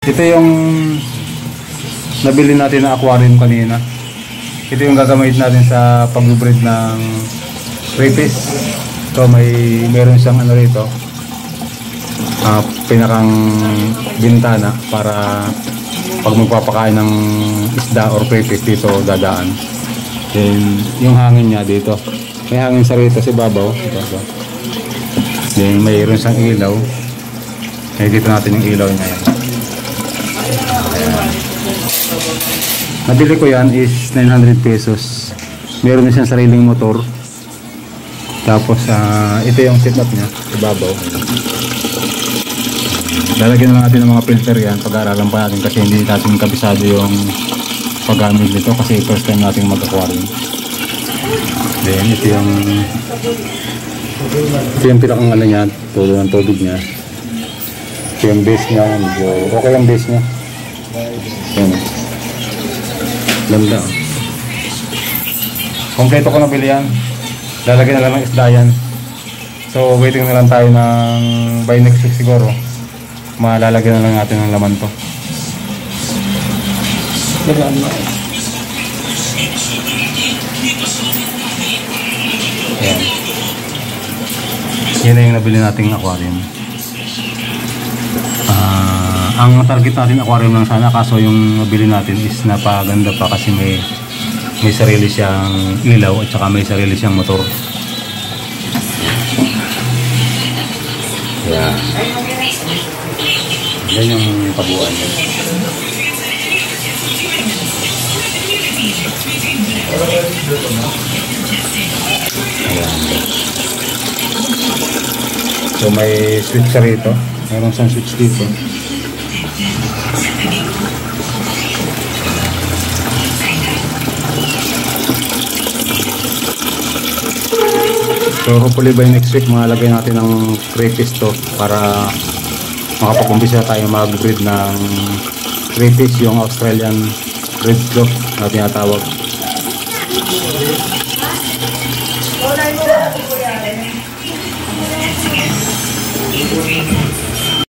Ito yung nabili natin na aquarium kanina. Ito yung gagamit natin sa pag-breed ng crayfish. So meron siyang ano rito, pinakang bintana para pag magpapakain ng isda or crayfish dito dadaan. Then yung hangin niya dito, may hangin sa rito si babaw. Ito. Then mayroon siyang ilaw. Dito natin yung ilaw niya yan. Nabili ko yan is 900 pesos. Meron na siyang sariling motor. Tapos ito yung setup niya, ibabaw. Lalagyan na lang natin ng mga filter yan. Pag-aaralan pa natin kasi hindi natin kabisado yung paggamit nito kasi first time natin mag-aquarium. Then ito yung pinakang ano niya, tulo ng tubig niya. Ito yung base niya, medyo okay yung base niya. Yan. Ganda. Kompleto ko nabili yan. Lalagyan na lang ng isda yan. So waiting na lang tayo ng by next week siguro. Malalagyan na lang natin ng laman to. Yan. Yan na yung nabili nating aquarium. Ang target natin aquarium lang sana, kaso yung nabili natin is napaganda pa kasi may sarili siyang ilaw at saka may sarili siyang motor. Yan. Yan yung kabuuan niya. Ayan. So may switch ka rito. Mayroon siyang switch dito. So hopefully by next week malagay natin ng crayfish to para makapag-umpisa tayo mag-breed ng crayfish, yung Australian red claw na tinatawag.